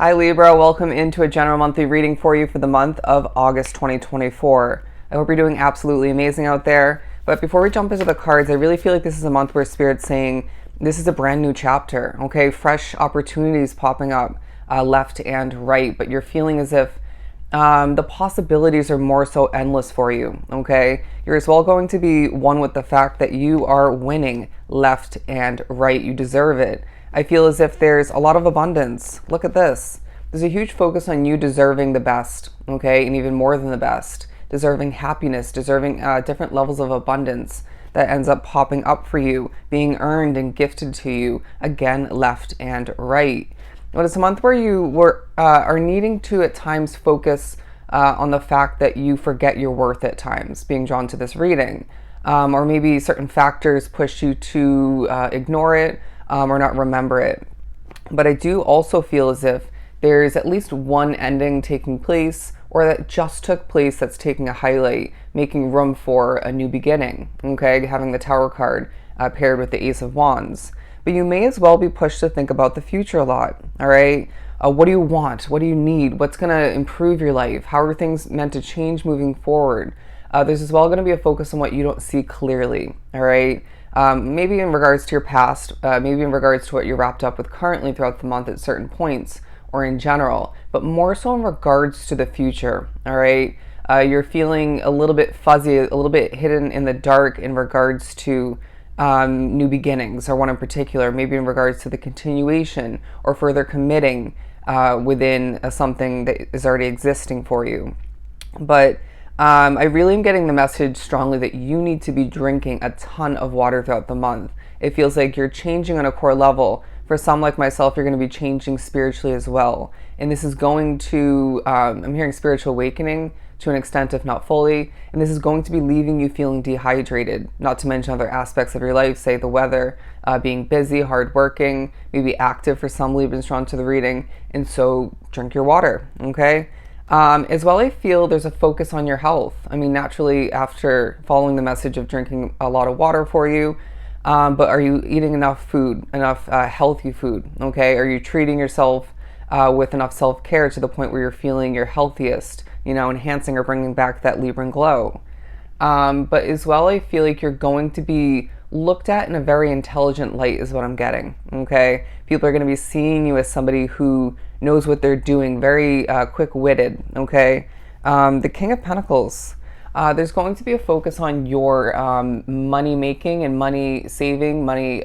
Hi Libra, welcome into a general monthly reading for you for the month of August 2024. I hope you're doing absolutely amazing out there. But before we jump into the cards, I really feel like this is a month where Spirit's saying this is a brand new chapter, okay? Fresh opportunities popping up left and right, but you're feeling as if the possibilities are more so endless for you, okay? You're as well going to be one with the fact that you are winning left and right. You deserve it. I feel as if there's a lot of abundance. Look at this. There's a huge focus on you deserving the best, okay? And even more than the best. Deserving happiness, deserving different levels of abundance that ends up popping up for you, being earned and gifted to you, again, left and right. But it's a month where you are needing to at times focus on the fact that you forget your worth at times, being drawn to this reading. Or maybe certain factors push you to ignore it or not remember it. But I do also feel as if there's at least one ending taking place or that just took place that's taking a highlight, making room for a new beginning, okay? Having the Tower card paired with the Ace of Wands. But you may as well be pushed to think about the future a lot, all right? What do you want? What do you need? What's going to improve your life? How are things meant to change moving forward? There's as well going to be a focus on what you don't see clearly, all right? Maybe in regards to your past, maybe in regards to what you're wrapped up with currently throughout the month at certain points, or in general, but more so in regards to the future, all right? You're feeling a little bit fuzzy, a little bit hidden in the dark in regards to new beginnings, or one in particular, maybe in regards to the continuation or further committing within something that is already existing for you. But I really am getting the message strongly that you need to be drinking a ton of water throughout the month. It feels like you're changing on a core level. For some like myself, you're going to be changing spiritually as well. And this is going to, I'm hearing spiritual awakening to an extent, if not fully. And this is going to be leaving you feeling dehydrated, not to mention other aspects of your life, say the weather, being busy, hardworking, maybe active for some Librans drawn to the reading. And so drink your water, okay? As well, I feel there's a focus on your health. I mean, naturally, after following the message of drinking a lot of water for you, but are you eating enough food, enough healthy food, okay? Are you treating yourself with enough self-care to the point where you're feeling your healthiest, you know, enhancing or bringing back that Libran glow? But as well, I feel like you're going to be looked at in a very intelligent light is what I'm getting, okay? People are going to be seeing you as somebody who knows what they're doing, very quick-witted, okay? The King of Pentacles. There's going to be a focus on your money making and money saving, money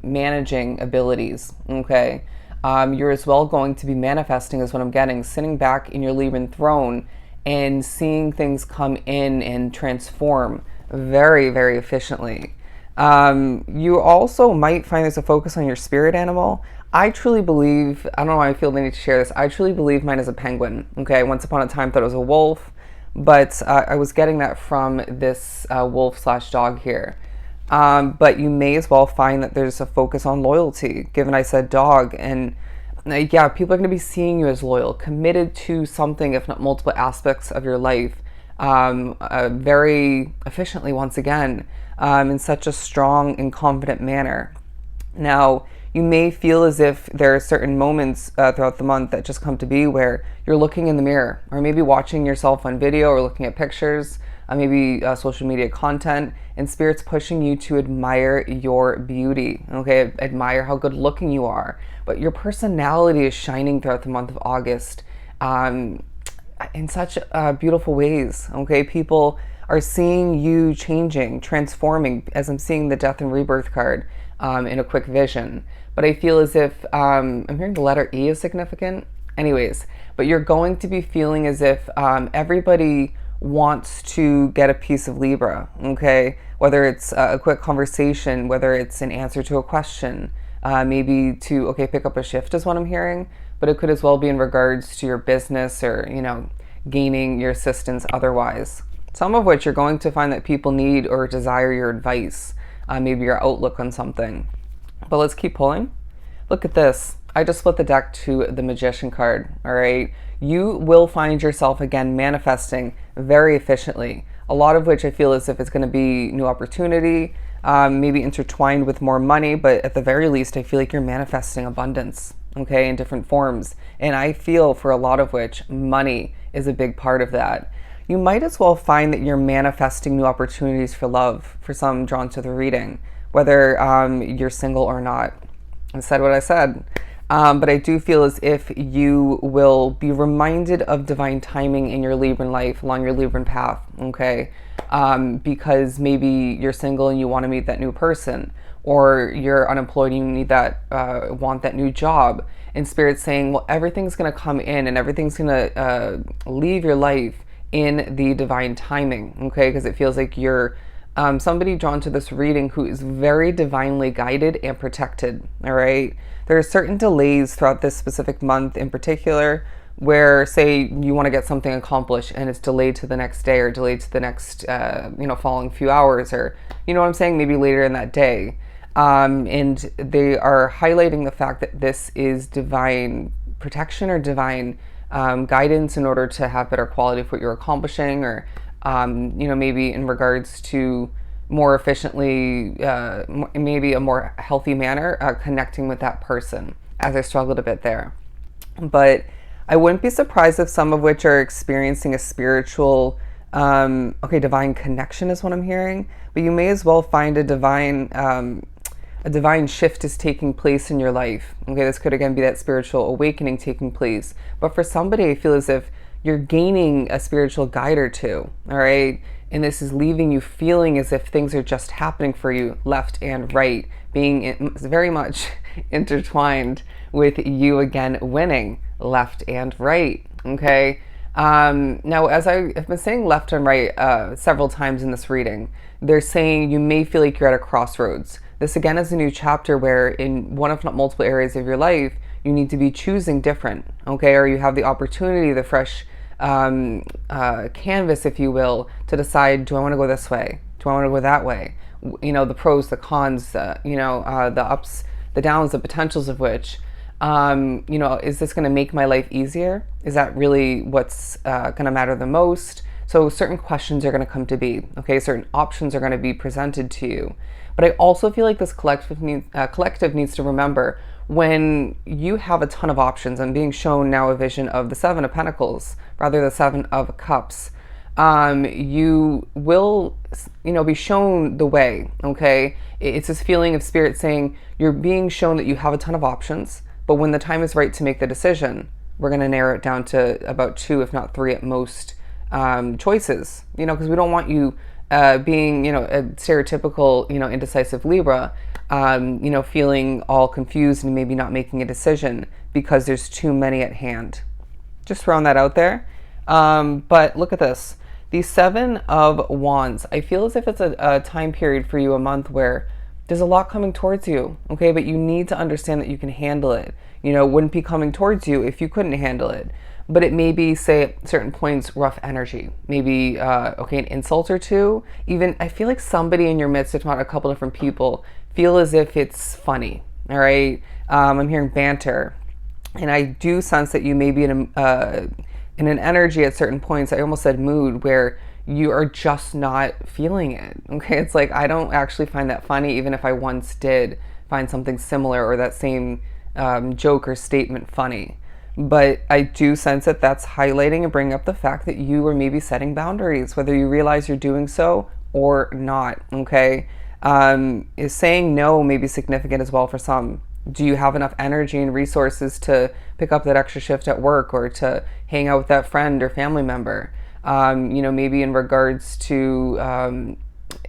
managing abilities, okay? You're as well going to be manifesting is what I'm getting, sitting back in your Libran throne and seeing things come in and transform very, very efficiently. You also might find there's a focus on your spirit animal. I truly believe, I don't know why I feel the need to share this, I truly believe mine is a penguin, okay? Once upon a time thought it was a wolf, but I was getting that from this wolf/dog here. But you may as well find that there's a focus on loyalty, given I said dog, and yeah, people are going to be seeing you as loyal, committed to something, if not multiple aspects of your life, very efficiently once again, in such a strong and confident manner. Now, you may feel as if there are certain moments throughout the month that just come to be where you're looking in the mirror, or maybe watching yourself on video, or looking at pictures, maybe social media content, and Spirit's pushing you to admire your beauty, okay? Admire how good looking you are. But your personality is shining throughout the month of August in such beautiful ways, okay? People are seeing you changing, transforming, as I'm seeing the Death and Rebirth card in a quick vision. But I feel as if, I'm hearing the letter E is significant. Anyways, but you're going to be feeling as if everybody wants to get a piece of Libra, okay? Whether it's a quick conversation, whether it's an answer to a question, maybe to, okay, pick up a shift is what I'm hearing, but it could as well be in regards to your business or, you know, gaining your assistance otherwise. Some of which you're going to find that people need or desire your advice, maybe your outlook on something. But let's keep pulling. Look at this. I just split the deck to the Magician card, all right? You will find yourself again manifesting very efficiently, a lot of which I feel as if it's going to be new opportunity, maybe intertwined with more money, but at the very least, I feel like you're manifesting abundance, okay, in different forms. And I feel for a lot of which money is a big part of that. You might as well find that you're manifesting new opportunities for love, for some drawn to the reading, whether you're single or not. I said what I said. But I do feel as if you will be reminded of divine timing in your Libran life, along your Libran path, okay? Because maybe you're single and you want to meet that new person, or you're unemployed and you need that, want that new job. And Spirit's saying, well, everything's going to come in and everything's going to leave your life in the divine timing, okay? Because it feels like you're somebody drawn to this reading who is very divinely guided and protected, all right? There are certain delays throughout this specific month in particular where, say, you want to get something accomplished and it's delayed to the next day or delayed to the next, following few hours, or, you know what I'm saying, maybe later in that day. And they are highlighting the fact that this is divine protection or divine guidance in order to have better quality of what you're accomplishing, or maybe in regards to more efficiently, maybe a more healthy manner, connecting with that person, as I struggled a bit there. But I wouldn't be surprised if some of which are experiencing a spiritual, divine connection is what I'm hearing, but you may as well find a divine shift is taking place in your life. Okay, this could again be that spiritual awakening taking place. But for somebody, I feel as if you're gaining a spiritual guide or two, all right? And this is leaving you feeling as if things are just happening for you left and right, being very much intertwined with you again winning left and right, okay? Now, as I've been saying left and right several times in this reading, they're saying you may feel like you're at a crossroads. This again is a new chapter where in one if not multiple areas of your life, you need to be choosing different, okay? Or you have the opportunity, the fresh canvas, if you will, to decide, do I want to go this way? Do I want to go that way? You know, the pros, the cons, the ups, the downs, the potentials of which, is this going to make my life easier? Is that really what's going to matter the most? So certain questions are going to come to be, okay? Certain options are going to be presented to you. But I also feel like this collective needs to remember, when you have a ton of options, I'm being shown now a vision of the Seven of Pentacles, rather the Seven of Cups. You will, be shown the way, okay? It's this feeling of Spirit saying you're being shown that you have a ton of options, but when the time is right to make the decision, we're going to narrow it down to about 2, if not 3 at most, choices, because we don't want you being, a stereotypical, indecisive Libra, feeling all confused and maybe not making a decision because there's too many at hand. Just throwing that out there. But look at this. The Seven of Wands. I feel as if it's a time period for you, a month where there's a lot coming towards you, okay? But you need to understand that you can handle it. It wouldn't be coming towards you if you couldn't handle it. But it may be, say, at certain points, rough energy. Maybe, an insult or two. Even, I feel like somebody in your midst, if not a couple different people, feel as if it's funny, all right? I'm hearing banter. And I do sense that you may be in an energy at certain points, I almost said mood, where you are just not feeling it, okay? It's like, I don't actually find that funny, even if I once did find something similar or that same joke or statement funny. But I do sense that that's highlighting and bringing up the fact that you are maybe setting boundaries, whether you realize you're doing so or not, okay? Is saying no may be significant as well for some. Do you have enough energy and resources to pick up that extra shift at work or to hang out with that friend or family member? Maybe in regards to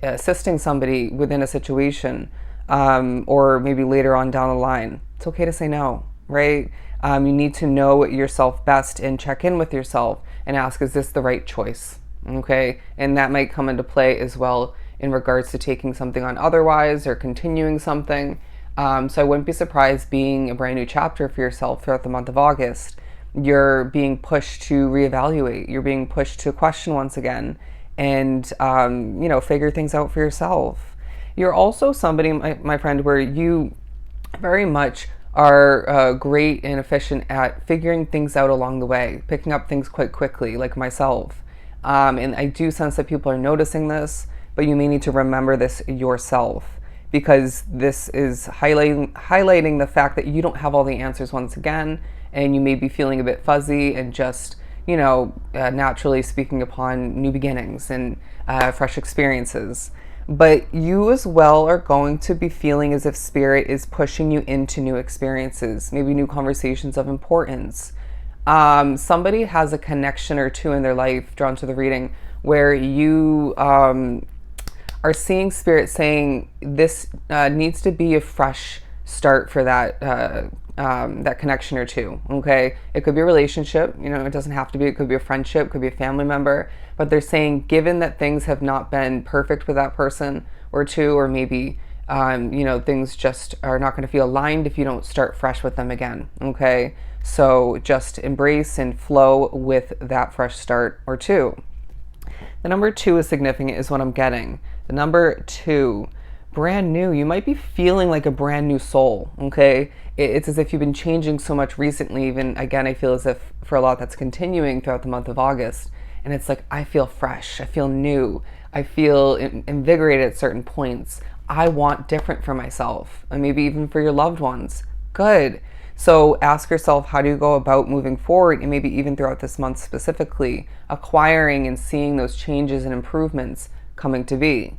assisting somebody within a situation, or maybe later on down the line. It's okay to say no, right? You need to know yourself best and check in with yourself and ask, is this the right choice? Okay, and that might come into play as well in regards to taking something on otherwise or continuing something. So I wouldn't be surprised, being a brand new chapter for yourself throughout the month of August, you're being pushed to reevaluate. You're being pushed to question once again and, figure things out for yourself. You're also somebody, my friend, where you very much are great and efficient at figuring things out along the way, picking up things quite quickly, like myself. And I do sense that people are noticing this, but you may need to remember this yourself, because this is highlighting the fact that you don't have all the answers once again, and you may be feeling a bit fuzzy and just, naturally speaking upon new beginnings and fresh experiences. But you as well are going to be feeling as if Spirit is pushing you into new experiences, maybe new conversations of importance. Somebody has a connection or two in their life, drawn to the reading, where you are seeing Spirit saying this needs to be a fresh start for that connection or two. Okay, it could be a relationship. It doesn't have to be. It could be a friendship. It could be a family member. But they're saying, given that things have not been perfect with that person or two, or maybe things just are not going to feel aligned if you don't start fresh with them again. Okay, so just embrace and flow with that fresh start or two. The number 2 is significant, is what I'm getting. The number 2, brand new. You might be feeling like a brand new soul, okay? It's as if you've been changing so much recently. Even, again, I feel as if for a lot that's continuing throughout the month of August. And it's like, I feel fresh. I feel new. I feel invigorated at certain points. I want different for myself, and maybe even for your loved ones. Good. So ask yourself, how do you go about moving forward, and maybe even throughout this month specifically, acquiring and seeing those changes and improvements coming to be.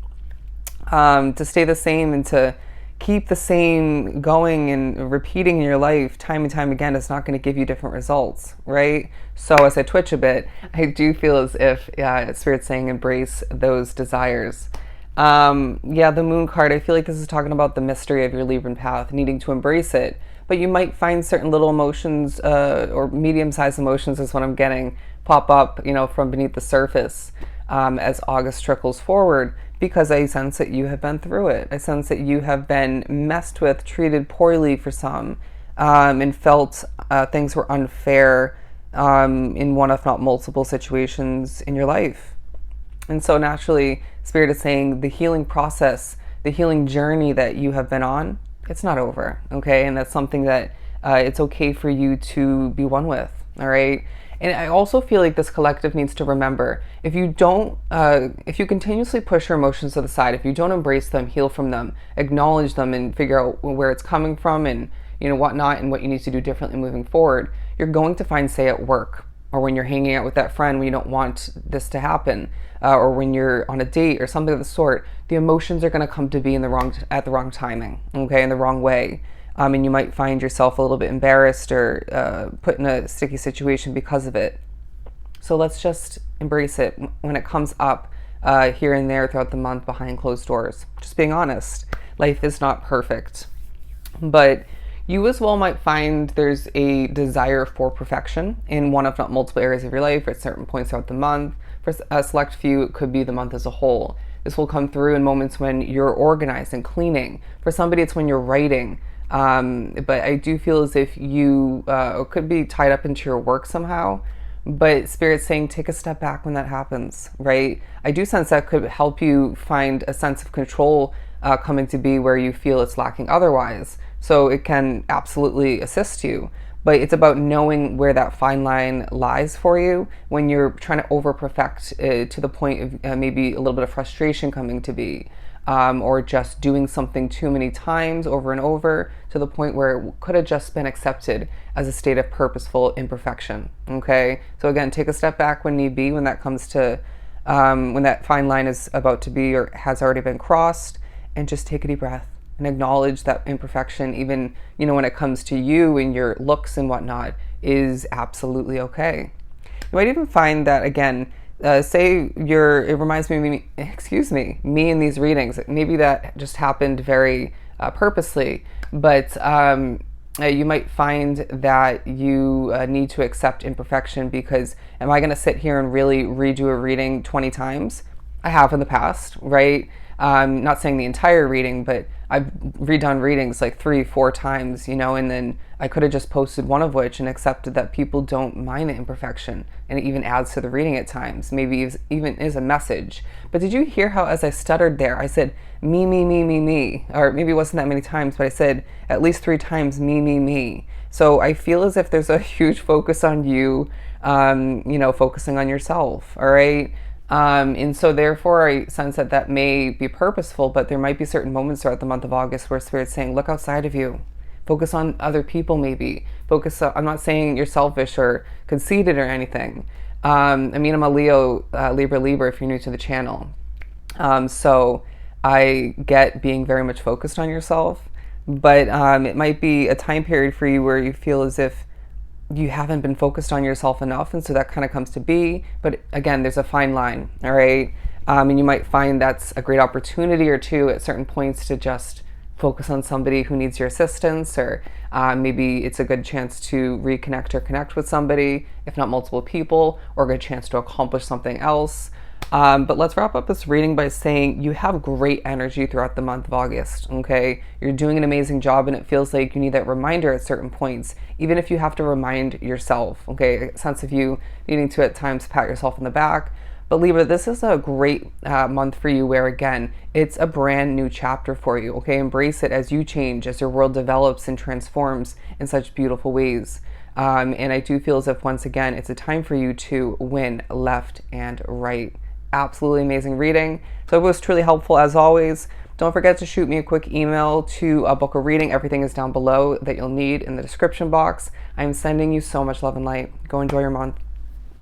To stay the same and to keep the same going and repeating in your life time and time again is not going to give you different results, right? So as I twitch a bit, I do feel as if Spirit's saying embrace those desires. The Moon card, I feel like this is talking about the mystery of your Libran path, needing to embrace it. But you might find certain little emotions or medium-sized emotions is what I'm getting, pop up, from beneath the surface as August trickles forward, because I sense that you have been through it. I sense that you have been messed with, treated poorly for some, and felt things were unfair in one, if not multiple situations in your life. And so naturally, Spirit is saying the healing process, the healing journey that you have been on, it's not over, okay? And that's something that it's okay for you to be one with, all right? And I also feel like this collective needs to remember, if you continuously push your emotions to the side, if you don't embrace them, heal from them, acknowledge them, and figure out where it's coming from and whatnot, and what you need to do differently moving forward, you're going to find, say, at work, or when you're hanging out with that friend when you don't want this to happen, or when you're on a date or something of the sort, the emotions are going to come to be at the wrong timing, okay, in the wrong way. And you might find yourself a little bit embarrassed or put in a sticky situation because of it. So let's just embrace it when it comes up here and there throughout the month behind closed doors. Just being honest, life is not perfect. But you as well might find there's a desire for perfection in one, if not multiple areas of your life at certain points throughout the month. For a select few, it could be the month as a whole. This will come through in moments when you're organized and cleaning. For somebody, it's when you're writing. But I do feel as if you could be tied up into your work somehow. But Spirit's saying take a step back when that happens, right? I do sense that could help you find a sense of control coming to be where you feel it's lacking otherwise. So it can absolutely assist you. But it's about knowing where that fine line lies for you when you're trying to over-perfect to the point of maybe a little bit of frustration coming to be. Or just doing something too many times over and over to the point where it could have just been accepted as a state of purposeful imperfection, okay? So again, take a step back when need be, when that comes to, when that fine line is about to be or has already been crossed, and just take a deep breath and acknowledge that imperfection, even, when it comes to you and your looks and whatnot, is absolutely okay. You might even find that, again, say it reminds me of me in these readings. Maybe that just happened very purposely, but you might find that you need to accept imperfection, because am I going to sit here and really redo a reading 20 times? I have in the past, right? Not saying the entire reading, but I've redone readings like 3-4 times, and then I could have just posted one of which and accepted that people don't mind the imperfection, and it even adds to the reading at times, maybe even is a message. But did you hear how as I stuttered there, I said me, or maybe it wasn't that many times, but I said at least 3 times me. So I feel as if there's a huge focus on you, focusing on yourself, all right? And so therefore I sense that that may be purposeful, but there might be certain moments throughout the month of August where Spirit's saying, look outside of you. Focus on other people, maybe. Focus on, I'm not saying you're selfish or conceited or anything. I mean, I'm a Leo, Libra, if you're new to the channel. So I get being very much focused on yourself, but it might be a time period for you where you feel as if you haven't been focused on yourself enough, and so that kind of comes to be. But again, there's a fine line, all right? And you might find that's a great opportunity or two at certain points to just focus on somebody who needs your assistance, or maybe it's a good chance to reconnect or connect with somebody, if not multiple people, or a good chance to accomplish something else. But let's wrap up this reading by saying you have great energy throughout the month of August, okay? You're doing an amazing job, and it feels like you need that reminder at certain points, even if you have to remind yourself, okay? A sense of you needing to at times pat yourself on the back. But Libra, this is a great month for you where, again, it's a brand new chapter for you, okay? Embrace it as you change, as your world develops and transforms in such beautiful ways. And I do feel as if, once again, it's a time for you to win left and right. Absolutely amazing reading. So it was truly helpful as always. Don't forget to shoot me a quick email to book a reading. Everything is down below that you'll need in the description box. I'm sending you so much love and light. Go enjoy your month.